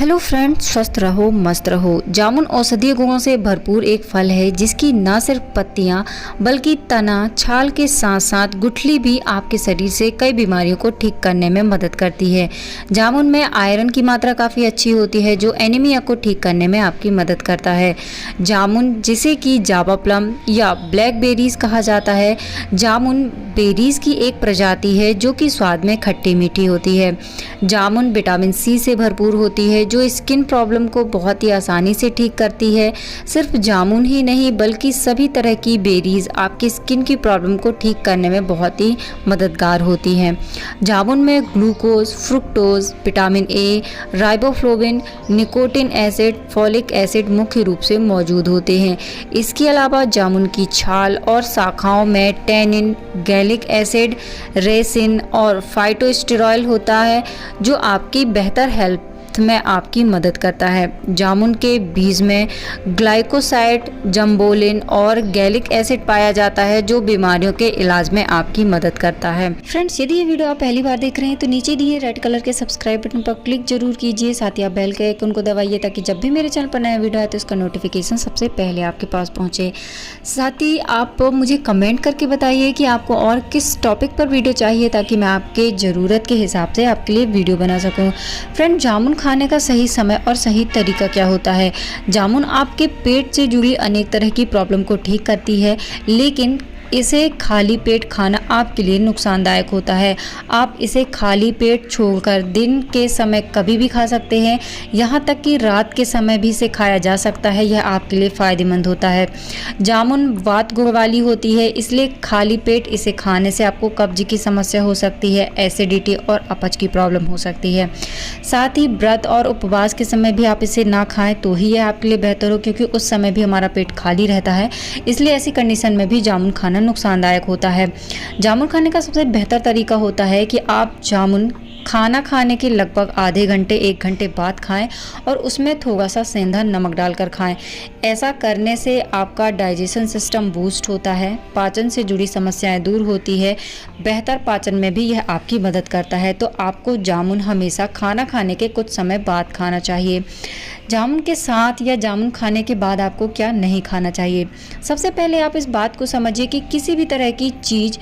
Hello friends, स्वस्थ रहो मस्त रहो। जामुन औषधीय गुणों से भरपूर एक फल है जिसकी न सिर्फ पत्तियां बल्कि तना, छाल के साथ साथ गुठली भी आपके शरीर से कई बीमारियों को ठीक करने में मदद करती है। जामुन में आयरन की मात्रा काफ़ी अच्छी होती है जो एनीमिया को ठीक करने में आपकी मदद करता है। जामुन, जिसे कि जावा प्लम या ब्लैकबेरीज कहा जाता है, जामुन बेरीज की एक प्रजाति है जो कि स्वाद में खट्टी मीठी होती है। जामुन विटामिन सी से भरपूर होती है जो स्किन प्रॉब्लम को बहुत ही आसानी से ठीक करती है। सिर्फ जामुन ही नहीं बल्कि सभी तरह की बेरीज आपकी स्किन की प्रॉब्लम को ठीक करने में बहुत ही मददगार होती हैं। जामुन में glucose, fructose, vitamin A, riboflavin, nicotine acid, folic acid मुख्य रूप से मौजूद होते हैं। इसके अलावा जामुन की छाल और शाखाओं में टैनिन, गैलिक एसिड, रेसिन और फाइटोस्टेरॉल होता है जो आपकी बेहतर हेल्थ में आपकी मदद करता है। जामुन के बीज में ग्लाइकोसाइड, जम्बोलिन और गैलिक एसिड पाया जाता है जो बीमारियों के इलाज में आपकी मदद करता है। फ्रेंड्स, यदि ये वीडियो आप पहली बार देख रहे हैं तो नीचे दिए रेड कलर के सब्सक्राइब बटन पर क्लिक जरूर कीजिए। साथ ही आप बेल के आइकन को दबाइए ताकि जब भी मेरे चैनल पर नया वीडियो आए तो उसका नोटिफिकेशन सबसे पहले आपके पास पहुंचे। साथ ही आप मुझे कमेंट करके बताइए कि आपको और किस टॉपिक पर वीडियो चाहिए ताकि मैं आपके ज़रूरत के हिसाब से आपके लिए वीडियो बना सकूँ। फ्रेंड, जामुन खाने का सही समय और सही तरीका क्या होता है? जामुन आपके पेट से जुड़ी अनेक तरह की प्रॉब्लम को ठीक करती है, लेकिन इसे खाली पेट खाना आपके लिए नुकसानदायक होता है। आप इसे खाली पेट छोड़कर दिन के समय कभी भी खा सकते हैं, यहाँ तक कि रात के समय भी इसे खाया जा सकता है। यह आपके लिए फ़ायदेमंद होता है। जामुन वात गुण वाली होती है, इसलिए खाली पेट इसे खाने से आपको कब्ज की समस्या हो सकती है, एसिडिटी और अपच की प्रॉब्लम हो सकती है। साथ ही व्रत और उपवास के समय भी आप इसे ना खाएं तो ही यह आपके लिए बेहतर हो, क्योंकि उस समय भी हमारा पेट खाली रहता है। इसलिए ऐसी कंडीशन में भी जामुन खाना नुकसानदायक होता है। जामुन खाने का सबसे बेहतर तरीका होता है कि आप जामुन खाना खाने के लगभग आधे घंटे 1 घंटे बाद खाएं और उसमें थोड़ा सा सेंधा नमक डालकर खाएं। ऐसा करने से आपका डाइजेशन सिस्टम बूस्ट होता है, पाचन से जुड़ी समस्याएं दूर होती है, बेहतर पाचन में भी यह आपकी मदद करता है। तो आपको जामुन हमेशा खाना खाने के कुछ समय बाद खाना चाहिए। जामुन के साथ या जामुन खाने के बाद आपको क्या नहीं खाना चाहिए? सबसे पहले आप इस बात को समझिए कि किसी भी तरह की चीज़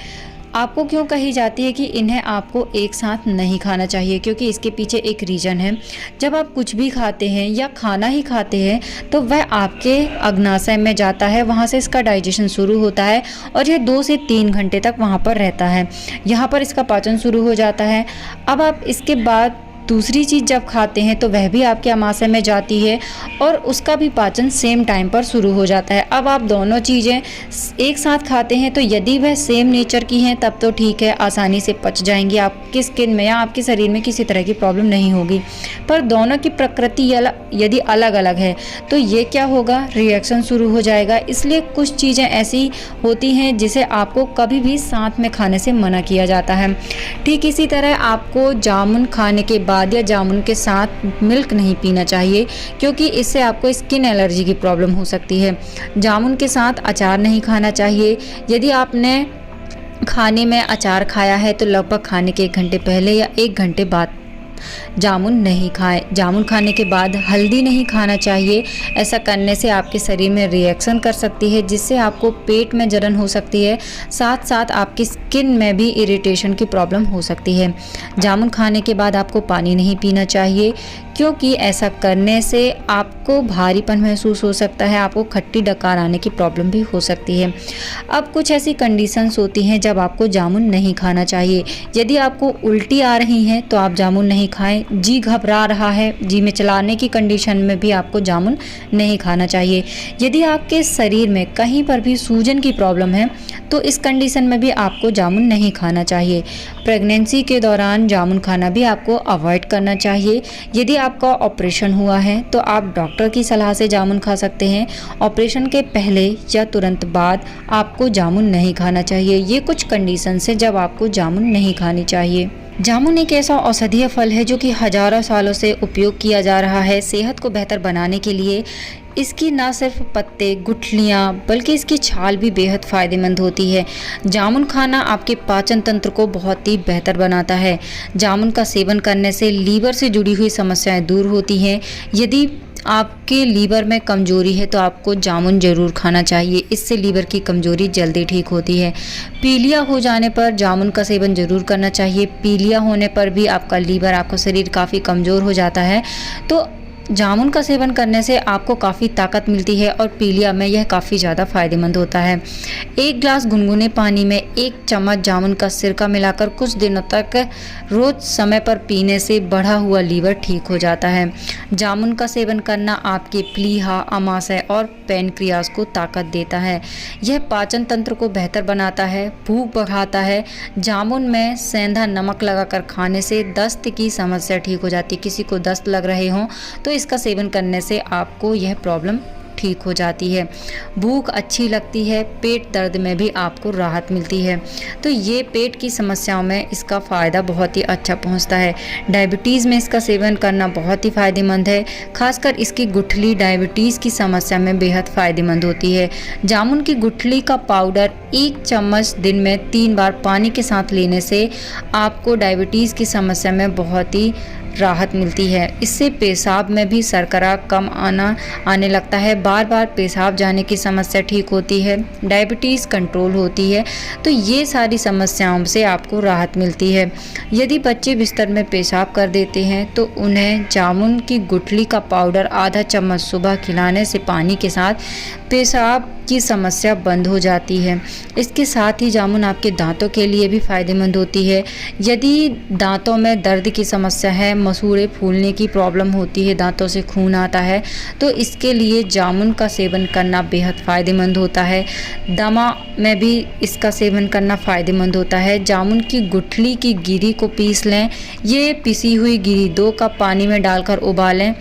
आपको क्यों कही जाती है कि इन्हें आपको एक साथ नहीं खाना चाहिए, क्योंकि इसके पीछे एक रीज़न है। जब आप कुछ भी खाते हैं या खाना ही खाते हैं तो वह आपके अग्नाशय में जाता है, वहाँ से इसका डाइजेशन शुरू होता है और यह 2 से 3 घंटे तक वहाँ पर रहता है। यहाँ पर इसका पाचन शुरू हो जाता है। अब आप इसके बाद दूसरी चीज़ जब खाते हैं तो वह भी आपके आमाशय में जाती है और उसका भी पाचन सेम टाइम पर शुरू हो जाता है। अब आप दोनों चीज़ें एक साथ खाते हैं तो यदि वह सेम नेचर की हैं तब तो ठीक है, आसानी से पच जाएंगी, आपकी स्किन में या आपके शरीर में किसी तरह की प्रॉब्लम नहीं होगी। पर दोनों की प्रकृति यदि अलग अलग है तो ये क्या होगा, रिएक्शन शुरू हो जाएगा। इसलिए कुछ चीज़ें ऐसी होती हैं जिसे आपको कभी भी साथ में खाने से मना किया जाता है। ठीक इसी तरह आपको जामुन खाने के बाद या जामुन के साथ मिल्क नहीं पीना चाहिए, क्योंकि इससे आपको स्किन एलर्जी की प्रॉब्लम हो सकती है। जामुन के साथ अचार नहीं खाना चाहिए। यदि आपने खाने में अचार खाया है तो लगभग खाने के 1 घंटे पहले या 1 घंटे बाद जामुन नहीं खाएं। जामुन खाने के बाद हल्दी नहीं खाना चाहिए। ऐसा करने से आपके शरीर में रिएक्शन कर सकती है जिससे आपको पेट में जलन हो सकती है, साथ साथ आपकी स्किन में भी इरिटेशन की प्रॉब्लम हो सकती है। जामुन खाने के बाद आपको पानी नहीं पीना चाहिए, क्योंकि ऐसा करने से आपको भारीपन महसूस हो सकता है, आपको खट्टी डकार आने की प्रॉब्लम भी हो सकती है। अब कुछ ऐसी कंडीशंस होती हैं जब आपको जामुन नहीं खाना चाहिए। यदि आपको उल्टी आ रही हैं तो आप जामुन नहीं खाएं। जी घबरा रहा है, जी में चलाने की कंडीशन में भी आपको जामुन नहीं खाना चाहिए। यदि आपके शरीर में कहीं पर भी सूजन की प्रॉब्लम है तो इस कंडीशन में भी आपको जामुन नहीं खाना चाहिए। प्रेगनेंसी के दौरान जामुन खाना भी आपको अवॉइड करना चाहिए। यदि आपका ऑपरेशन हुआ है तो आप डॉक्टर की सलाह से जामुन खा सकते हैं। ऑपरेशन के पहले या तुरंत बाद आपको जामुन नहीं खाना चाहिए। ये कुछ कंडीशन है जब आपको जामुन नहीं खानी चाहिए। जामुन एक ऐसा औषधीय फल है जो कि हजारों सालों से उपयोग किया जा रहा है सेहत को बेहतर बनाने के लिए। इसकी ना सिर्फ पत्ते, गुठलियाँ बल्कि इसकी छाल भी बेहद फ़ायदेमंद होती है। जामुन खाना आपके पाचन तंत्र को बहुत ही बेहतर बनाता है। जामुन का सेवन करने से लीवर से जुड़ी हुई समस्याएं दूर होती हैं। यदि आपके लीवर में कमजोरी है तो आपको जामुन ज़रूर खाना चाहिए। इससे लीवर की कमजोरी जल्दी ठीक होती है। पीलिया हो जाने पर जामुन का सेवन ज़रूर करना चाहिए। पीलिया होने पर भी आपका लीवर, आपका शरीर काफ़ी कमज़ोर हो जाता है, तो जामुन का सेवन करने से आपको काफ़ी ताकत मिलती है और पीलिया में यह काफ़ी ज़्यादा फ़ायदेमंद होता है। एक गिलास गुनगुने पानी में 1 चम्मच जामुन का सिरका मिलाकर कुछ दिनों तक रोज़ समय पर पीने से बढ़ा हुआ लीवर ठीक हो जाता है। जामुन का सेवन करना आपके प्लीहा, आमाशय और पैनक्रियाज को ताकत देता है। यह पाचन तंत्र को बेहतर बनाता है, भूख बढ़ाता है। जामुन में सेंधा नमक लगाकर खाने से दस्त की समस्या ठीक हो जाती है। किसी को दस्त लग रहे हों तो इसका सेवन करने से आपको यह प्रॉब्लम ठीक हो जाती है। भूख अच्छी लगती है, पेट दर्द में भी आपको राहत मिलती है। तो ये पेट की समस्याओं में इसका फ़ायदा बहुत ही अच्छा पहुंचता है। डायबिटीज़ में इसका सेवन करना बहुत ही फ़ायदेमंद है। खासकर इसकी गुठली डायबिटीज़ की समस्या में बेहद फ़ायदेमंद होती है। जामुन की गुठली का पाउडर 1 चम्मच दिन में 3 बार पानी के साथ लेने से आपको डायबिटीज़ की समस्या में बहुत ही राहत मिलती है। इससे पेशाब में भी शर्करा कम आने लगता है। बार बार पेशाब जाने की समस्या ठीक होती है। डायबिटीज़ कंट्रोल होती है। तो ये सारी समस्याओं से आपको राहत मिलती है। यदि बच्चे बिस्तर में पेशाब कर देते हैं तो उन्हें जामुन की गुठली का पाउडर आधा चम्मच सुबह खिलाने से पानी के साथ पेशाब की समस्या बंद हो जाती है। इसके साथ ही जामुन आपके दांतों के लिए भी फ़ायदेमंद होती है। यदि दांतों में दर्द की समस्या है, मसूड़े फूलने की प्रॉब्लम होती है, दांतों से खून आता है, तो इसके लिए जामुन का सेवन करना बेहद फ़ायदेमंद होता है। दमा में भी इसका सेवन करना फ़ायदेमंद होता है। जामुन की गुठली की गिरी को पीस लें। ये पिसी हुई गिरी 2 कप पानी में डालकर उबालें।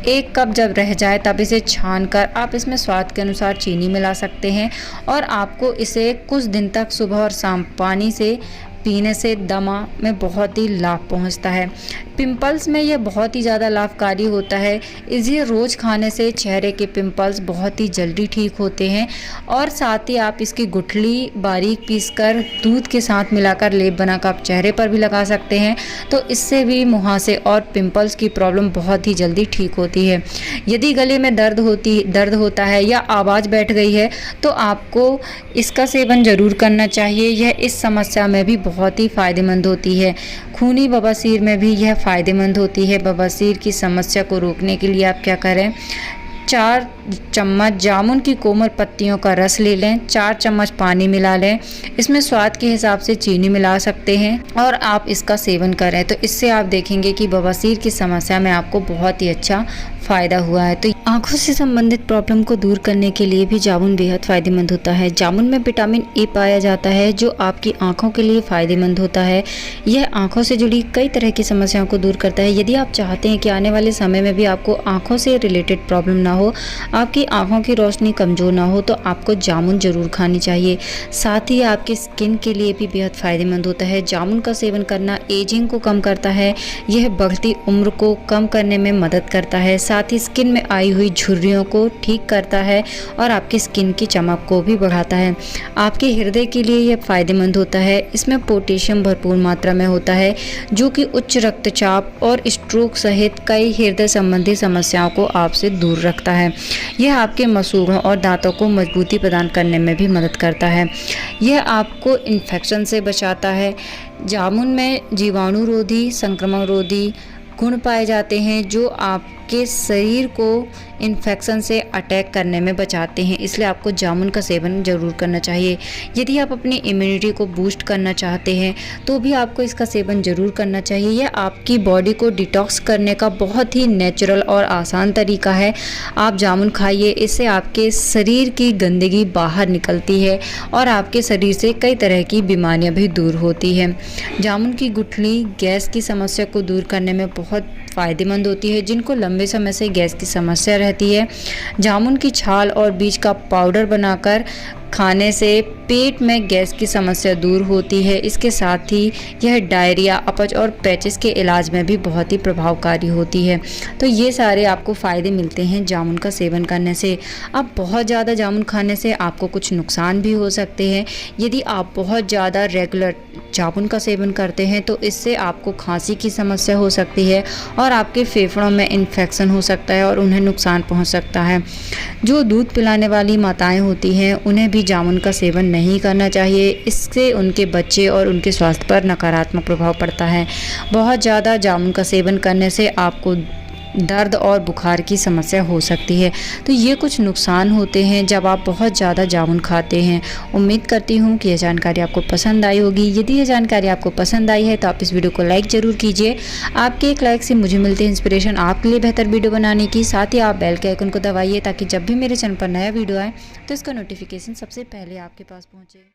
1 कप जब रह जाए तब इसे छानकर आप इसमें स्वाद के अनुसार चीनी मिला सकते हैं और आपको इसे कुछ दिन तक सुबह और शाम पानी से पीने से दमा में बहुत ही लाभ पहुंचता है। पिंपल्स में यह बहुत ही ज़्यादा लाभकारी होता है। इसे रोज़ खाने से चेहरे के पिंपल्स बहुत ही जल्दी ठीक होते हैं और साथ ही आप इसकी गुठली बारीक पीसकर दूध के साथ मिलाकर लेप बनाकर आप चेहरे पर भी लगा सकते हैं। तो इससे भी मुहासे और पिंपल्स की प्रॉब्लम बहुत ही जल्दी ठीक होती है। यदि गले में दर्द होता है या आवाज़ बैठ गई है तो आपको इसका सेवन ज़रूर करना चाहिए। यह इस समस्या में भी बहुत ही फ़ायदेमंद होती है। खूनी बवासीर में भी यह फ़ायदेमंद होती है। बवासीर की समस्या को रोकने के लिए आप क्या करें, 4 चम्मच जामुन की कोमल पत्तियों का रस ले लें, 4 चम्मच पानी मिला लें, इसमें स्वाद के हिसाब से चीनी मिला सकते हैं और आप इसका सेवन करें। तो इससे आप देखेंगे कि बवासीर की समस्या में आपको बहुत ही अच्छा फ़ायदा हुआ है। तो आँखों से संबंधित प्रॉब्लम को दूर करने के लिए भी जामुन बेहद फ़ायदेमंद होता है। जामुन में विटामिन ए पाया जाता है जो आपकी आँखों के लिए फ़ायदेमंद होता है। यह आँखों से जुड़ी कई तरह की समस्याओं को दूर करता है। यदि आप चाहते हैं कि आने वाले समय में भी आपको आँखों से रिलेटेड प्रॉब्लम ना हो, आपकी आँखों की रोशनी कमज़ोर ना हो, तो आपको जामुन ज़रूर खानी चाहिए। साथ ही आपके स्किन के लिए भी बेहद फ़ायदेमंद होता है। जामुन का सेवन करना एजिंग को कम करता है। यह बढ़ती उम्र को कम करने में मदद करता है। साथ ही स्किन में आई हुई झुर्रियों को ठीक करता है और आपकी स्किन की चमक को भी बढ़ाता है। आपके हृदय के लिए यह फ़ायदेमंद होता है। इसमें पोटेशियम भरपूर मात्रा में होता है जो कि उच्च रक्तचाप और स्ट्रोक सहित कई हृदय संबंधी समस्याओं को आपसे दूर रखता है। यह आपके मसूड़ों और दांतों को मजबूती प्रदान करने में भी मदद करता है। यह आपको इन्फेक्शन से बचाता है। जामुन में जीवाणुरोधी, संक्रमण रोधी गुण पाए जाते हैं जो आपके शरीर को इन्फेक्शन से अटैक करने में बचाते हैं। इसलिए आपको जामुन का सेवन ज़रूर करना चाहिए। यदि आप अपनी इम्यूनिटी को बूस्ट करना चाहते हैं तो भी आपको इसका सेवन ज़रूर करना चाहिए। यह आपकी बॉडी को डिटॉक्स करने का बहुत ही नेचुरल और आसान तरीका है। आप जामुन खाइए, इससे आपके शरीर की गंदगी बाहर निकलती है और आपके शरीर से कई तरह की बीमारियां भी दूर होती हैं। जामुन की गुठली गैस की समस्या को दूर करने में बहुत फ़ायदेमंद होती है। जिनको लंबे समय से गैस की समस्या रहती है, जामुन की छाल और बीज का पाउडर बनाकर खाने से पेट में गैस की समस्या दूर होती है। इसके साथ ही यह डायरिया, अपच और पैचिस के इलाज में भी बहुत ही प्रभावकारी होती है। तो ये सारे आपको फ़ायदे मिलते हैं जामुन का सेवन करने से। अब बहुत ज़्यादा जामुन खाने से आपको कुछ नुकसान भी हो सकते हैं। यदि आप बहुत ज़्यादा रेगुलर जामुन का सेवन करते हैं तो इससे आपको खांसी की समस्या हो सकती है और आपके फेफड़ों में इन्फेक्शन हो सकता है और उन्हें नुकसान पहुंच सकता है। जो दूध पिलाने वाली माताएं होती हैं उन्हें भी जामुन का सेवन नहीं करना चाहिए। इससे उनके बच्चे और उनके स्वास्थ्य पर नकारात्मक प्रभाव पड़ता है। बहुत ज़्यादा जामुन का सेवन करने से आपको दर्द और बुखार की समस्या हो सकती है। तो ये कुछ नुकसान होते हैं जब आप बहुत ज़्यादा जामुन खाते हैं। उम्मीद करती हूँ कि यह जानकारी आपको पसंद आई होगी। यदि यह जानकारी आपको पसंद आई है तो आप इस वीडियो को लाइक ज़रूर कीजिए। आपके एक लाइक से मुझे मिलती है इंस्पिरेशन आपके लिए बेहतर वीडियो बनाने की। साथ ही आप बेल के आइकन को दबाइए ताकि जब भी मेरे चैनल पर नया वीडियो आए तो इसका नोटिफिकेशन सबसे पहले आपके पास पहुँचे।